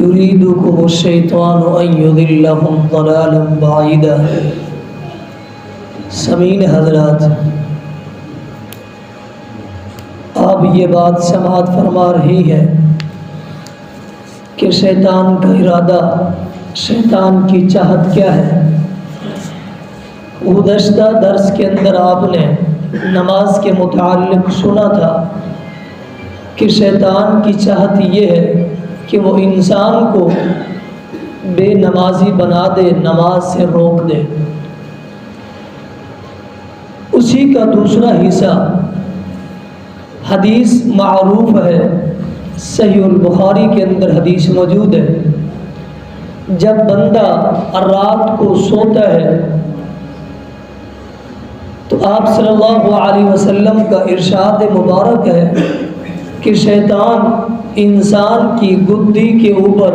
يريدكم الشيطان أن يضلهم ضلالا بعيدا۔ سامعین حضرات، آپ یہ بات سماعت فرما رہی ہے کہ شیطان کا ارادہ، شیطان کی چاہت کیا ہے۔ گزشتہ درس کے اندر آپ نے نماز کے متعلق سنا تھا کہ شیطان کی چاہت یہ ہے کہ وہ انسان کو بے نمازی بنا دے، نماز سے روک دے۔ اسی کا دوسرا حصہ حدیث معروف ہے، صحیح البخاری کے اندر حدیث موجود ہے، جب بندہ رات کو سوتا ہے تو آپ صلی اللہ علیہ وسلم کا ارشاد مبارک ہے کہ شیطان انسان کی گدی کے اوپر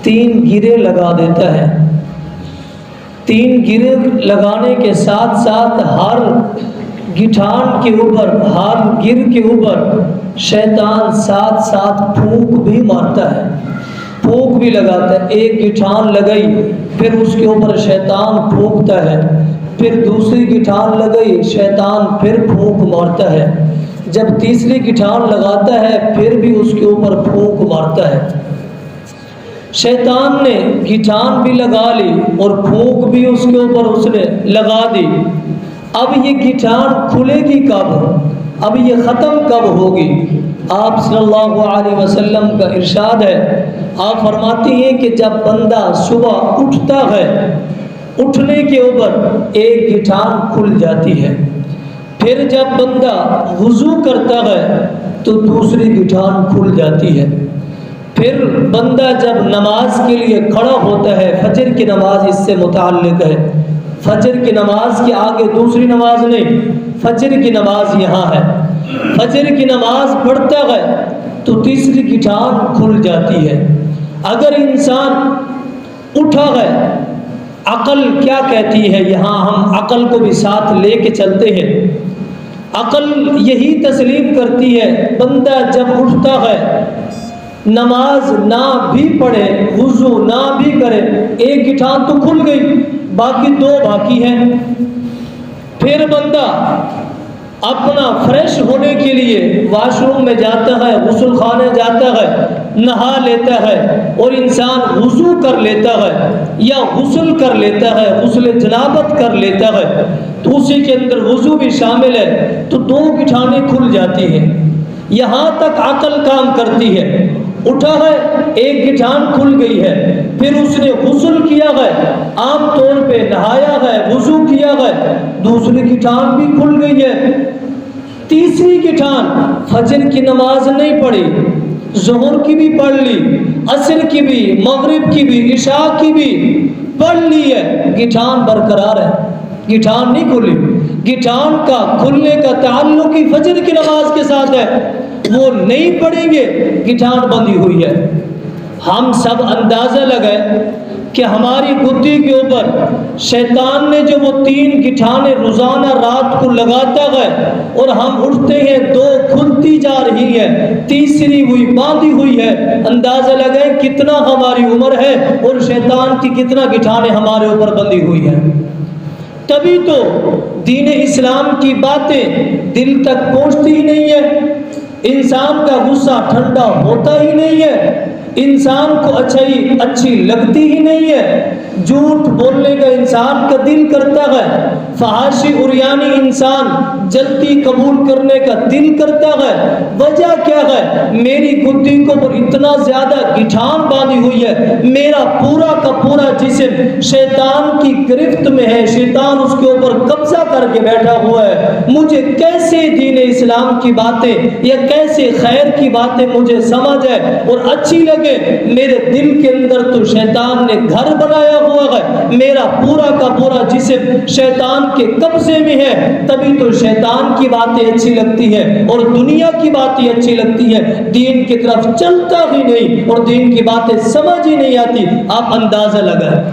3 گرے لگا دیتا ہے۔ 3 گرے لگانے کے ساتھ ساتھ ہر گٹھان کے اوپر، ہر گر کے اوپر شیطان ساتھ پھونک بھی مارتا ہے، پھونک بھی لگاتا ہے۔ ایک گٹھان لگئی، پھر اس کے اوپر شیطان پھونکتا ہے، پھر دوسری گٹھان لگئی، شیطان پھر پھونک مارتا ہے، جب تیسری گٹھان لگاتا ہے پھر بھی اس کے اوپر پھونک مارتا ہے۔ شیطان نے گٹھان بھی لگا لی اور پھونک بھی اس کے اوپر اس نے لگا دی۔ اب یہ گٹھان کھلے گی کب؟ اب یہ ختم کب ہوگی؟ آپ صلی اللہ علیہ وسلم کا ارشاد ہے، آپ فرماتی ہیں کہ جب بندہ صبح اٹھتا ہے، اٹھنے کے اوپر ایک گٹھان کھل جاتی ہے، پھر جب بندہ وضو کرتا ہے تو دوسری گٹھان کھل جاتی ہے، پھر بندہ جب نماز کے لیے کھڑا ہوتا ہے، فجر کی نماز اس سے متعلق ہے، فجر کی نماز کے آگے دوسری نماز نہیں، فجر کی نماز یہاں ہے، فجر کی نماز پڑھتا ہے تو تیسری گٹھان کھل جاتی ہے۔ اگر انسان اٹھا ہے، عقل کیا کہتی ہے؟ یہاں ہم عقل کو بھی ساتھ لے کے چلتے ہیں۔ عقل یہی تسلیم کرتی ہے، بندہ جب اٹھتا ہے، نماز نہ بھی پڑھے، وضو نہ بھی کرے، ایک گٹھان تو کھل گئی، باقی 2 باقی ہیں۔ پھر بندہ اپنا فریش ہونے کے لیے واش روم میں جاتا ہے، غسل خانے جاتا ہے، نہا لیتا ہے، اور انسان وضو کر لیتا ہے یا غسل کر لیتا ہے، غسل جنابت کر لیتا ہے، تو اسی کے اندر وضو بھی شامل ہے، تو 2 گٹھانیں کھل جاتی ہیں۔ یہاں تک عقل کام کرتی ہے۔ اٹھا ہے، ایک گٹھان کھل گئی ہے، پھر اس نے غسل کیا ہے، عام طور پہ نہایا ہے، وضو کیا ہے، دوسری گٹھان بھی کھل گئی ہے۔ تیسری گٹھان، فجر کی نماز نہیں پڑھی، ظہر کی بھی پڑھ لی، عصر کی بھی، مغرب کی بھی، عشاء کی بھی پڑھ لی ہے، گٹھان برقرار ہے، گٹھان نہیں کھلی۔ گٹھان کا کھلنے کا تعلق ہی فجر کی نماز کے ساتھ ہے، وہ نہیں پڑھیں گے، گٹھان بندھی ہوئی ہے۔ ہم سب اندازہ لگائے کہ ہماری گدی کے اوپر شیطان نے جو وہ 3 گٹھانیں روزانہ رات کو لگاتا ہے، اور ہم اٹھتے ہیں 2 کھلتی جا رہی ہے، تیسری ہوئی باندھی ہوئی ہے۔ اندازہ لگائیں کتنا ہماری عمر ہے اور شیطان کی کتنا گٹھانیں ہمارے اوپر بندھی ہوئی ہیں۔ تبھی تو دین اسلام کی باتیں دل تک پہنچتی ہی نہیں ہے، انسان کا غصہ ٹھنڈا ہوتا ہی نہیں ہے، انسان کو اچھی لگتی ہی نہیں ہے، جھوٹ بولنے کا انسان کا دل کرتا ہے، فحاشی عریانی انسان جلدی قبول کرنے کا دل کرتا ہے۔ وجہ کیا ہے؟ میری گدی کو پر اتنا زیادہ گٹھان باندھی ہوئی ہے، میرا پورا کا پورا جسم شیطان کی گرفت میں ہے، شیطان اس کے اوپر قبضہ کر کے بیٹھا ہوا ہے۔ مجھے کیسے دین اسلام کی باتیں یا کیسے خیر کی باتیں مجھے سمجھ ہے اور اچھی لگے؟ میرے دل کے اندر تو شیطان نے گھر بنایا ہوا ہے، میرا پورا کا پورا جسم شیطان کے قبضے میں ہے، تبھی تو شیطان کی باتیں اچھی لگتی ہے اور دنیا کی باتیں اچھی لگتی ہے، دین کی طرف چلتا ہی نہیں اور دین کی باتیں سمجھ ہی نہیں آتی۔ آپ اندازہ لگائیں،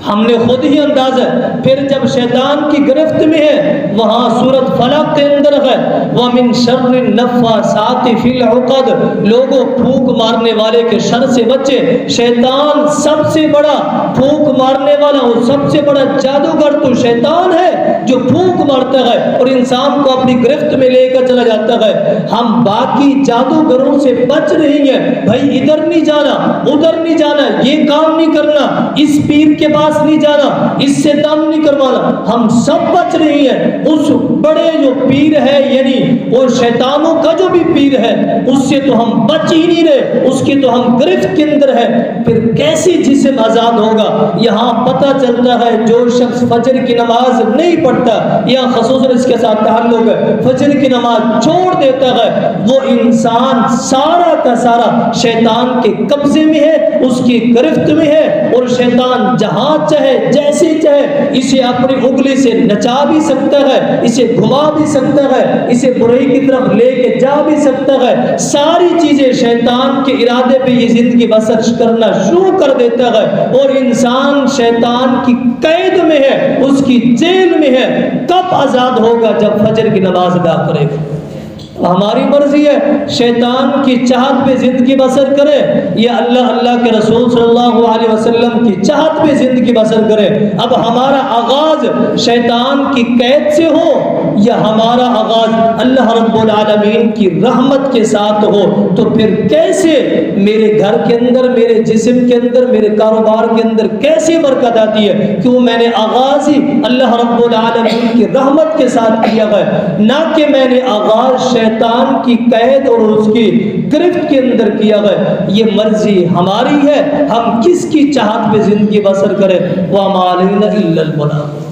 ہم نے خود ہی اندازہ. پھر جب شیطان کی گرفت میں ہے وہاں سورۃ فلق کے اندر ہے وَمِن شَرِّ النَّفَّاثَاتِ فِي الْعُقَدِ. لوگوں پھونک مارنے والے کے شر سے بچے. شیطان سب سے بڑا پھونک مارنے والا، وہ سب سے بڑا جادوگر تو شیطان ہے جو پھونک مارتا ہے اور انسان کو اپنی گرفت میں لے کر چلا جاتا ہے. ہم باقی جادوگروں سے بچ رہی ہیں. بھائی ادھر نہیں جانا، ادھر نہیں جانا، یہ کام نہیں کرنا، اس پیر کے پاس نہیں جانا، اس سے دم نہیں کروانا. ہم سب بچ رہی ہیں. اس بڑے جو پیر ہے یعنی وہ شیطانوں کا جو بھی پیر ہے اس سے تو ہم بچ ہی نہیں رہے، اس کی تو ہم گرفت کے اندر ہے. پھر کیسے جسم آزاد ہوگا؟ یہاں پتہ چلتا ہے جو شخص فجر کی نماز نہیں پڑھتا یا خصوصاً اس کے ساتھ تعلق ہے فجر کی نماز چھوڑ دیتا ہے وہ انسان سارا کا سارا شیطان کے قبضے میں ہے، اس کی گرفت میں ہے. اور شیطان جہاں چاہے جیسے چاہے اسے اپنی انگلی سے نچا بھی سکتا ہے، اسے گھما بھی سکتا ہے، اسے برائی کی طرف لے کے جا بھی سکتا ہے. ساری چیزیں شیطان کے ارادے پہ یہ زندگی بسر کرنا شروع کر دیتا ہے اور انسان شیطان کی قید میں ہے، اس کی جیل میں ہے. کب آزاد ہوگا؟ جب فجر کی نماز ادا کرے گا. ہماری مرضی ہے شیطان کی چاہت پہ زندگی بسر کرے یا اللہ کے رسول صلی اللہ علیہ وسلم کی چاہت پہ زندگی بسر کرے. اب ہمارا آغاز شیطان کی قید سے ہو یا ہمارا آغاز اللہ رب العالمین کی رحمت کے ساتھ ہو تو پھر کیسے میرے گھر کے اندر، میرے جسم کے اندر، میرے کاروبار کے اندر کیسے برکت آتی ہے؟ کیوں میں نے آغاز ہی اللہ رب العالمین کی رحمت کے ساتھ کیا ہے، نہ کہ میں نے آغاز شیطان کی قید اور اس کی گرفت کے اندر کیا ہے. یہ مرضی ہماری ہے ہم کس کی چاہت پہ زندگی بسر کریں. وَمَا عَلَيْنَا إِلَّا الْبَلَاغُ.